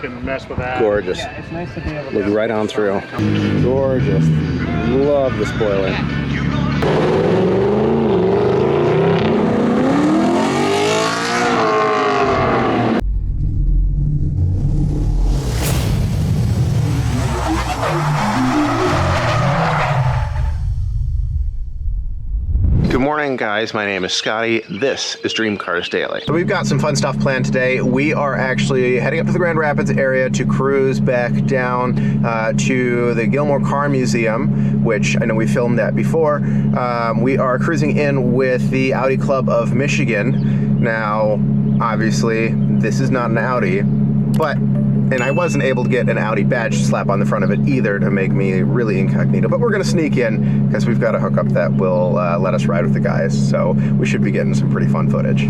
can mess with that. Gorgeous. Yeah, it's nice to be able to Look right on through. Gorgeous. Love the spoiler. Good morning, guys. My name is Scotty. This is Dreamcars Daily. So we've got some fun stuff planned today. We are actually heading up to the Grand Rapids area to cruise back down to the Gilmore Car Museum, which I know we filmed that before. We are cruising in with the Audi Club of Michigan. Now, obviously, this is not an Audi, and I wasn't able to get an Audi badge to slap on the front of it either to make me really incognito, but we're gonna sneak in because we've got a hookup that will let us ride with the guys, so we should be getting some pretty fun footage.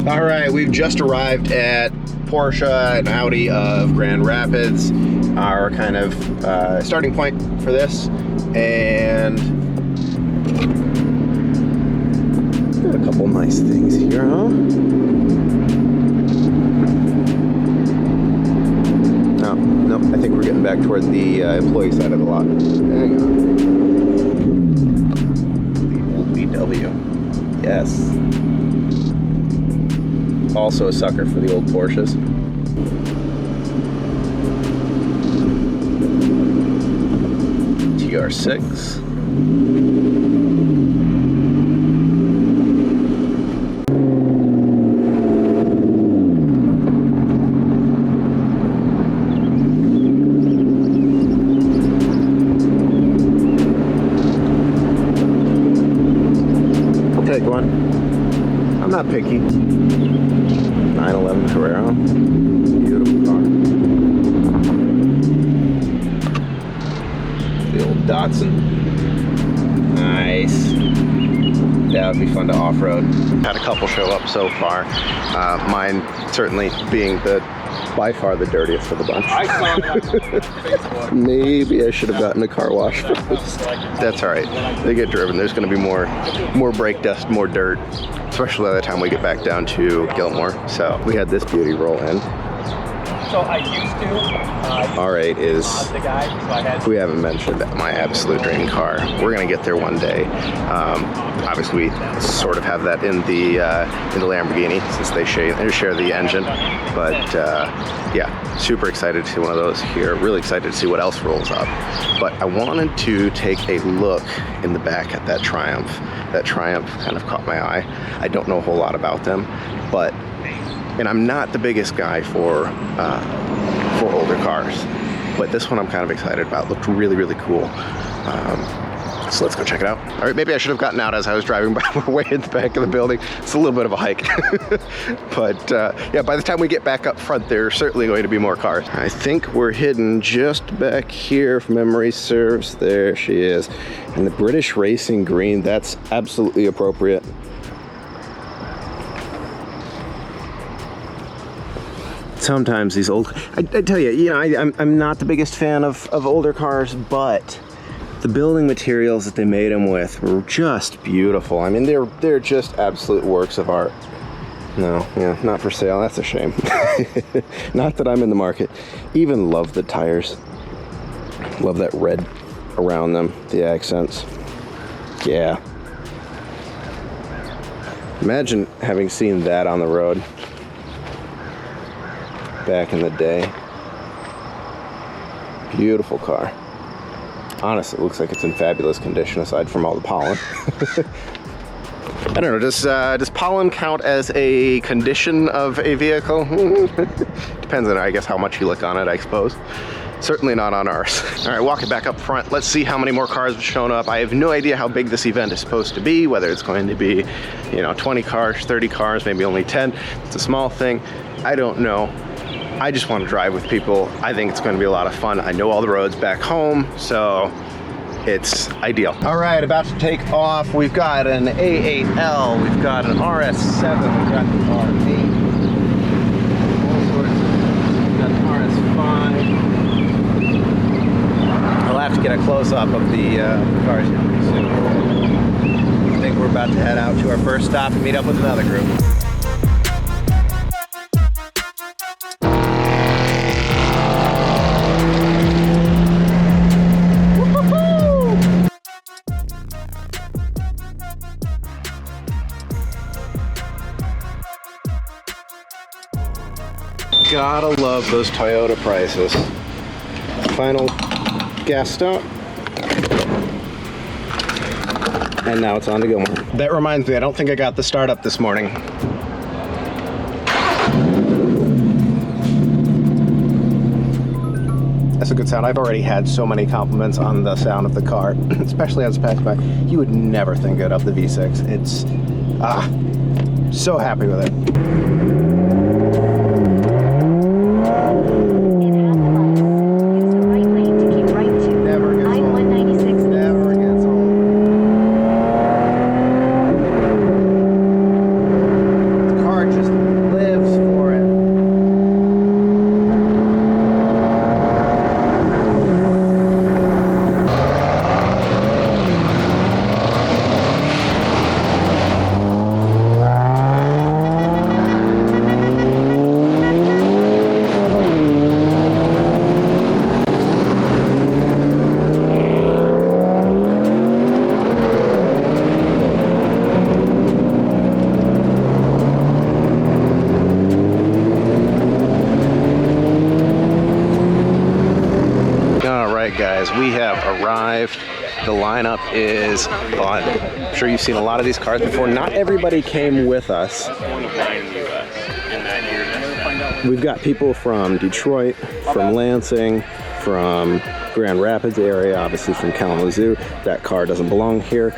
All right, we've just arrived at Porsche and Audi of Grand Rapids, our kind of starting point for this, and got a couple nice things here, huh? Oh, no, I think we're getting back toward the employee side of the lot. Hang on. The old VW. Yes. Also a sucker for the old Porsches. TR6. I'll take one. I'm not picky. 911 Carrera. Beautiful car. The old Datsun. Nice. That would be fun to off-road. Had a couple show up so far. Mine certainly being by far the dirtiest of the bunch. I saw that on Facebook. Maybe I should have gotten a car wash first. That's all right. They get driven. There's going to be more brake dust, more dirt, especially by the time we get back down to Gilmore. So we had this beauty roll in. So I used to. R8 is, The guy, so I had. we haven't mentioned my absolute dream car. We're going to get there one day. Obviously, we sort of have that in the Lamborghini since they share the engine. But yeah, super excited to see one of those here. Really excited to see what else rolls up. But I wanted to take a look in the back at that Triumph. That Triumph kind of caught my eye. I don't know a whole lot about them, and I'm not the biggest guy for older cars, but this one I'm kind of excited about. Looked really, really cool. So let's go check it out. All right, maybe I should have gotten out as I was driving by. We're way in the back of the building. It's a little bit of a hike. But yeah, by the time we get back up front, there's certainly going to be more cars. I think we're hidden just back here, if memory serves. There she is. And the British Racing Green, that's absolutely appropriate. Sometimes these old, I tell you, I'm not the biggest fan of older cars, but the building materials that they made them with were just beautiful. I mean, they're just absolute works of art. No, yeah, not for sale. That's a shame. Not that I'm in the market. Even love the tires. Love that red around them, the accents. Yeah. Imagine having seen that on the road back in the day. Beautiful car. Honestly, it looks like it's in fabulous condition aside from all the pollen. I don't know, does pollen count as a condition of a vehicle? Depends on, I guess, how much you look on it, I suppose. Certainly not on ours. All right, walking back up front, let's see how many more cars have shown up. I have no idea how big this event is supposed to be, whether it's going to be, 20 cars, 30 cars, maybe only 10. It's a small thing. I don't know. I just want to drive with people. I think it's going to be a lot of fun. I know all the roads back home, so it's ideal. All right, about to take off. We've got an A8L, we've got an RS7, we've got the R8, all sorts of, we've got an RS5. have to get a close-up of the cars here pretty soon. I think we're about to head out to our first stop and meet up with another group. Gotta love those Toyota prices. Final gas stop. And now it's on to Gilmore. That reminds me, I don't think I got the startup this morning. That's a good sound. I've already had so many compliments on the sound of the car, especially as it passed by. You would never think it of the V6. It's, so happy with it. Guys, we have arrived. The lineup is fun. I'm sure you've seen a lot of these cars before. Not everybody came with us. We've got people from Detroit, from Lansing, from Grand Rapids area, obviously from Kalamazoo. That car doesn't belong here.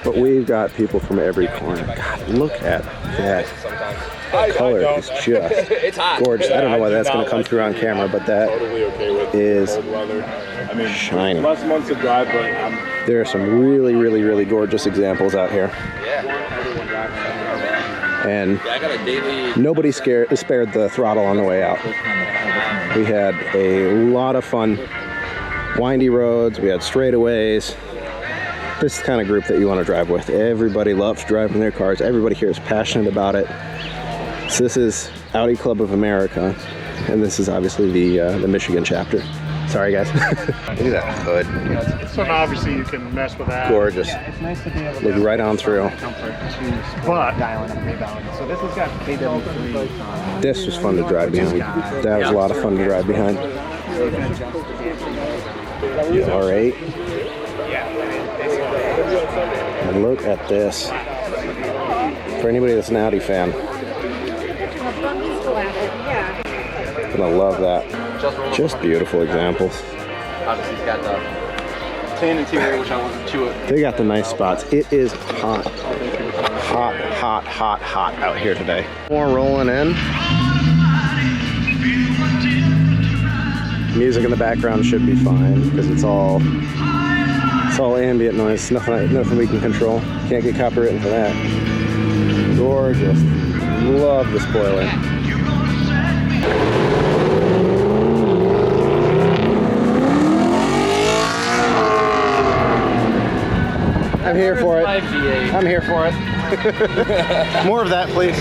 But we've got people from every corner. God, look at that. The color is just gorgeous. I don't know why that's going to come through on camera, but that is shining. There are some really, really, really gorgeous examples out here. And nobody spared the throttle on the way out. We had a lot of fun. Windy roads, we had straightaways. This is the kind of group that you want to drive with. Everybody loves driving their cars. Everybody here is passionate about it. So this is Audi Club of America, and this is obviously the Michigan chapter. Sorry, guys. Look at that hood. So now obviously you can mess with that. Gorgeous. Yeah, it's nice to be able to Look right on through. but dialing up and rebalancing. So this has got KW3. This was fun to drive behind. That was a lot of fun to drive behind. R8. And look at this. For anybody that's an Audi fan, gonna love that. Just beautiful examples. Obviously he's got the tan interior, which I want to chew it. They got the nice spots. It is hot. Hot, hot, hot, hot out here today. More rolling in. Music in the background should be fine because it's all ambient noise. Nothing we can control. Can't get copywritten for that. Gorgeous. Love the spoiler. I'm here for it. I'm here for it. More of that, please.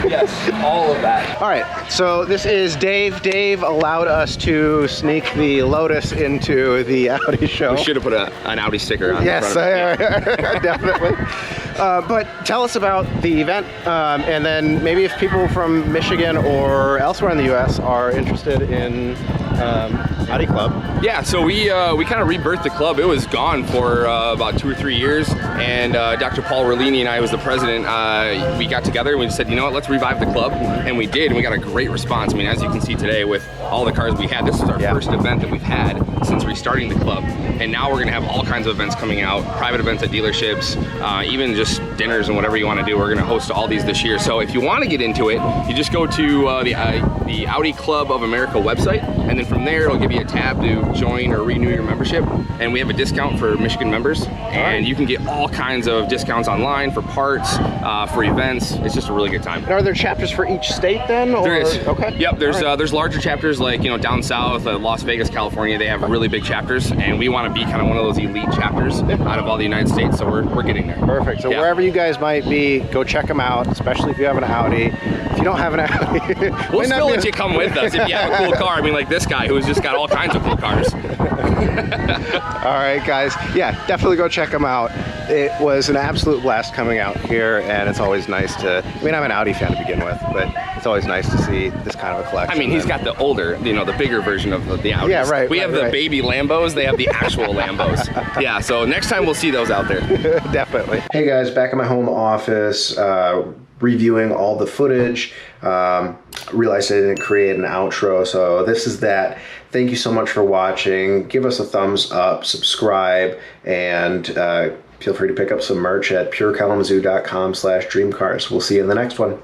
Yes, all of that. All right, so this is Dave. Dave allowed us to sneak the Lotus into the Audi show. We should have put an Audi sticker on. Yes, definitely. But tell us about the event, and then maybe if people from Michigan or elsewhere in the U.S. are interested in Audi Club. Yeah, so we kind of rebirthed the club. It was gone for about 2 or 3 years, and Dr. Paul Rellini and I was the president. We got together and we said, you know what, let's revive the club, and we did, and we got a great response. I mean, as you can see today with all the cars we had, this is our first event that we've had since restarting the club, and now we're going to have all kinds of events coming out, private events at dealerships, even just dinners and whatever you want to do. We're going to host all these this year. So if you want to get into it, you just go to the Audi Club of America website, and then from there it'll give you a tab to join or renew your membership, and we have a discount for Michigan members, and you can get all kinds of discounts online for parts, for events. It's just a really good time. And are there chapters for each state then? Or? There is. Okay. Yep. There's larger chapters like, you know, down south, Las Vegas, California. They have really big chapters, and we want to be kind of one of those elite chapters out of all the United States. So we're getting there. Perfect. So wherever you guys might be, go check them out, especially if you have an Audi. If you don't have an Audi, we'll still let you come with us if you have a cool car. I mean, like this guy who's just got all kinds of cool cars. All right, guys. Yeah, definitely go check them out. It was an absolute blast coming out here, and it's always nice to, I mean, I'm an Audi fan to begin with, but it's always nice to see this kind of a collection. I mean, he's got the older, you know, the bigger version of the Audis. Yeah, right. We have the baby Lambos, they have the actual Lambos. Yeah, so next time we'll see those out there. Definitely. Hey guys, back in my home office, reviewing all the footage. Realized I didn't create an outro, so this is that. Thank you so much for watching. Give us a thumbs up, subscribe, and feel free to pick up some merch at purekalamazoo.com/dreamcars. We'll see you in the next one.